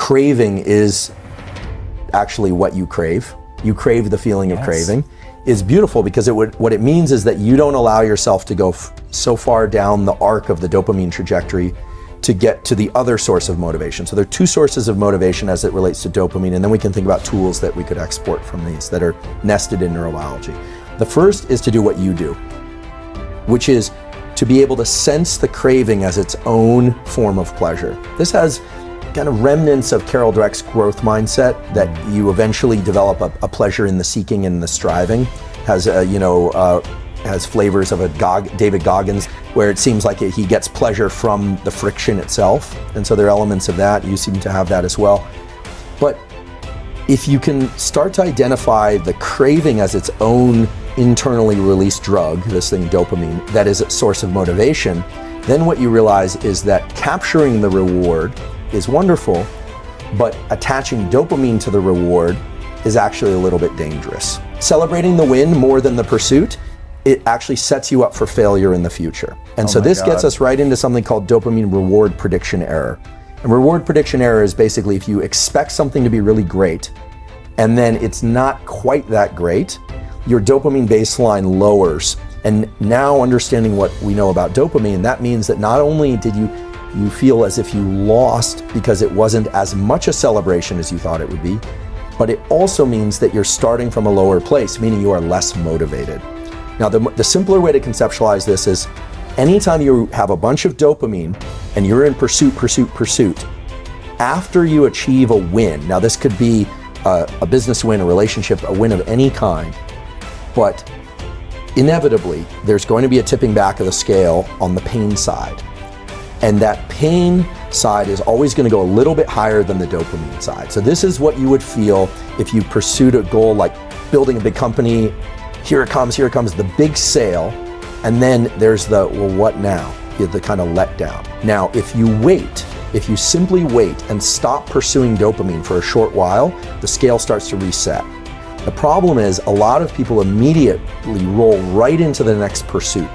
craving is actually what you crave. You crave the feeling of craving. Is beautiful because what it means is that you don't allow yourself to go so far down the arc of the dopamine trajectory to get to the other source of motivation. So there are two sources of motivation as it relates to dopamine, and then we can think about tools that we could export from these that are nested in neurobiology. The first is to do what you do, which is to be able to sense the craving as its own form of pleasure. This has kind of remnants of Carol Dweck's growth mindset, that you eventually develop a pleasure in the seeking and the striving. Has has flavors of David Goggins, where it seems like he gets pleasure from the friction itself, and so there are elements of that. You seem to have that as well. But if you can start to identify the craving as its own internally released drug, this thing dopamine, that is its source of motivation, then what you realize is that capturing the reward is wonderful, but attaching dopamine to the reward is actually a little bit dangerous. Celebrating the win more than the pursuit, it actually sets you up for failure in the future. And so this gets us right into something called dopamine reward prediction error. And reward prediction error is basically if you expect something to be really great, and then it's not quite that great, your dopamine baseline lowers. And now understanding what we know about dopamine, that means that not only did you feel as if you lost because it wasn't as much a celebration as you thought it would be, but it also means that you're starting from a lower place, meaning you are less motivated. Now, the simpler way to conceptualize this is anytime you have a bunch of dopamine and you're in pursuit, after you achieve a win, now this could be a business win, a relationship, a win of any kind, but inevitably there's going to be a tipping back of the scale on the pain side. And that pain side is always going to go a little bit higher than the dopamine side. So this is what you would feel if you pursued a goal like building a big company. Here it comes, the big sale. And then there's the, well, what now? The kind of letdown. Now, if you simply wait and stop pursuing dopamine for a short while, the scale starts to reset. The problem is a lot of people immediately roll right into the next pursuit.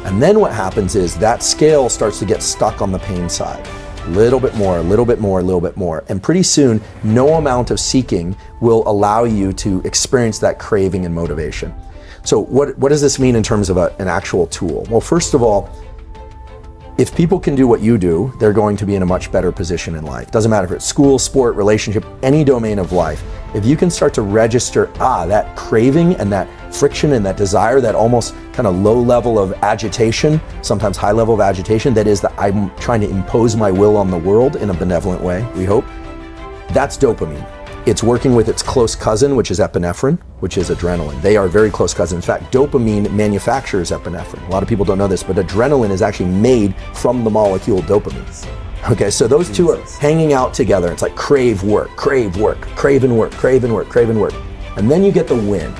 And then what happens is that scale starts to get stuck on the pain side. A little bit more. And pretty soon, no amount of seeking will allow you to experience that craving and motivation. So what does this mean in terms of an actual tool? Well, first of all, if people can do what you do, they're going to be in a much better position in life. Doesn't matter if it's school, sport, relationship, any domain of life. If you can start to register, that craving and that friction and that desire, that almost kind of low level of agitation, sometimes high level of agitation, that is that I'm trying to impose my will on the world in a benevolent way, we hope, that's dopamine. It's working with its close cousin, which is epinephrine, which is adrenaline. They are very close cousins. In fact, dopamine manufactures epinephrine. A lot of people don't know this, but adrenaline is actually made from the molecule dopamine. Okay, so those two are hanging out together. It's like crave and work, crave and work. And then you get the win.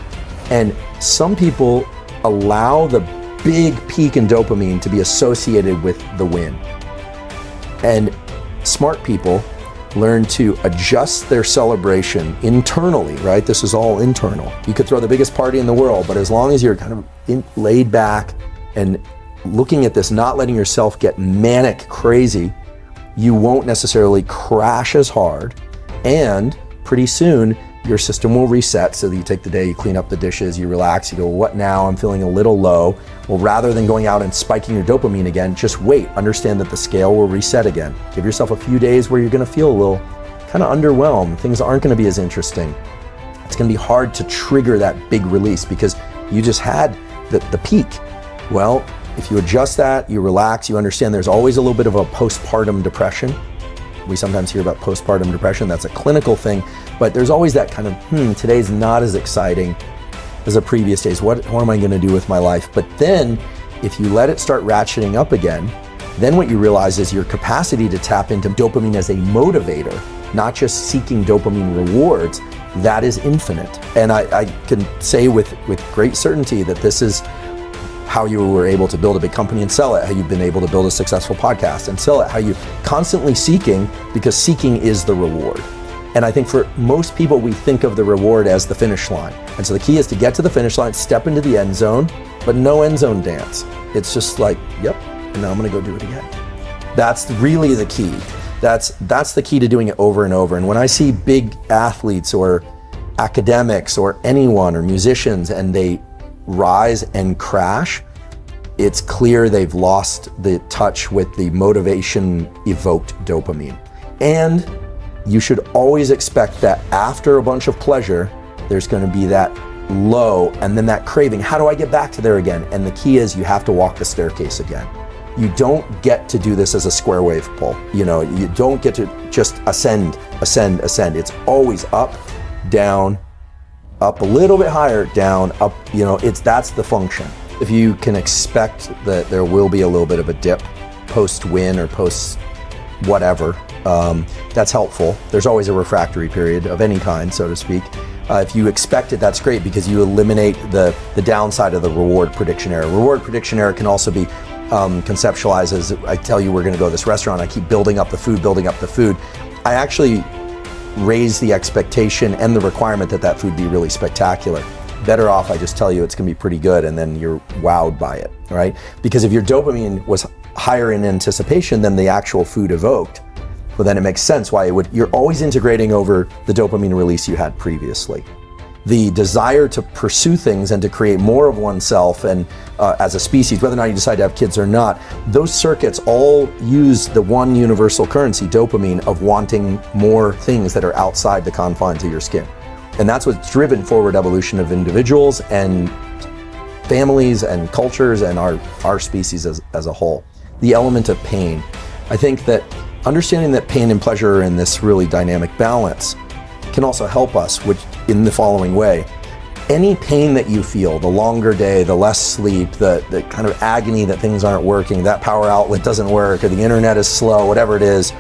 And some people allow the big peak in dopamine to be associated with the win. And smart people learn to adjust their celebration internally, right? This is all internal. You could throw the biggest party in the world, but as long as you're kind of laid back and looking at this, not letting yourself get manic crazy, you won't necessarily crash as hard, and pretty soon your system will reset so that you take the day, you clean up the dishes, you relax, you go, what now? I'm feeling a little low. Well, rather than going out and spiking your dopamine again, just wait. Understand that the scale will reset again. Give yourself a few days where you're gonna feel a little kind of underwhelmed. Things aren't gonna be as interesting. It's gonna be hard to trigger that big release because you just had the peak. Well, if you adjust that, you relax, you understand there's always a little bit of a postpartum depression. We sometimes hear about postpartum depression. That's a clinical thing, but there's always that kind of, today's not as exciting as the previous days. What am I gonna do with my life? But then if you let it start ratcheting up again, then what you realize is your capacity to tap into dopamine as a motivator, not just seeking dopamine rewards, that is infinite. And I can say with great certainty that this is how you were able to build a big company and sell it, how you've been able to build a successful podcast and sell it, how you're constantly seeking, because seeking is the reward. And I think for most people, we think of the reward as the finish line. And so the key is to get to the finish line, step into the end zone, but no end zone dance. It's just like, yep, and now I'm gonna go do it again. That's really the key. That's the key to doing it over and over. And when I see big athletes or academics or anyone or musicians and they rise and crash, it's clear they've lost the touch with the motivation evoked dopamine. And you should always expect that after a bunch of pleasure, there's going to be that low and then that craving. How do I get back to there again? And the key is you have to walk the staircase again. You don't get to do this as a square wave pull. You don't get to just ascend. It's always up, down, up a little bit higher, down, up. That's the function. If you can expect that there will be a little bit of a dip post-win or post whatever, that's helpful. There's always a refractory period of any kind, so to speak. If you expect it, that's great because you eliminate the downside of the reward prediction error. Reward prediction error can also be conceptualized as, I tell you we're going to go to this restaurant, I keep building up the food. I actually raise the expectation and the requirement that food be really spectacular. Better off I just tell you it's going to be pretty good and then you're wowed by it, right? Because if your dopamine was higher in anticipation than the actual food evoked, well then it makes sense why you're always integrating over the dopamine release you had previously. The desire to pursue things and to create more of oneself and as a species, whether or not you decide to have kids or not, those circuits all use the one universal currency, dopamine, of wanting more things that are outside the confines of your skin. And that's what's driven forward evolution of individuals and families and cultures and our species as a whole. The element of pain. I think that understanding that pain and pleasure are in this really dynamic balance can also help us, which in the following way. Any pain that you feel, the longer day, the less sleep, the kind of agony that things aren't working, that power outlet doesn't work, or the internet is slow, whatever it is,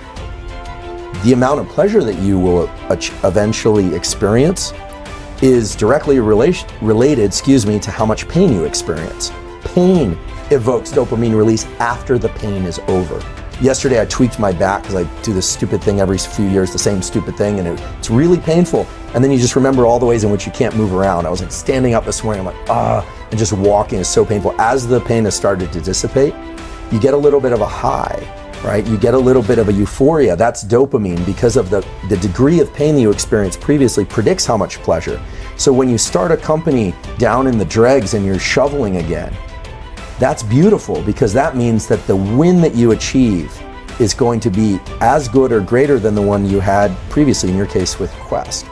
the amount of pleasure that you will eventually experience is directly related to how much pain you experience. Pain evokes dopamine release after the pain is over. Yesterday I tweaked my back because I do this stupid thing every few years, the same stupid thing, and it's really painful. And then you just remember all the ways in which you can't move around. I was like standing up this morning, I'm like, and just walking is so painful. As the pain has started to dissipate, you get a little bit of a high, right? You get a little bit of a euphoria. That's dopamine because of the degree of pain that you experienced previously predicts how much pleasure. So when you start a company down in the dregs and you're shoveling again, that's beautiful because that means that the win that you achieve is going to be as good or greater than the one you had previously, in your case with Quest.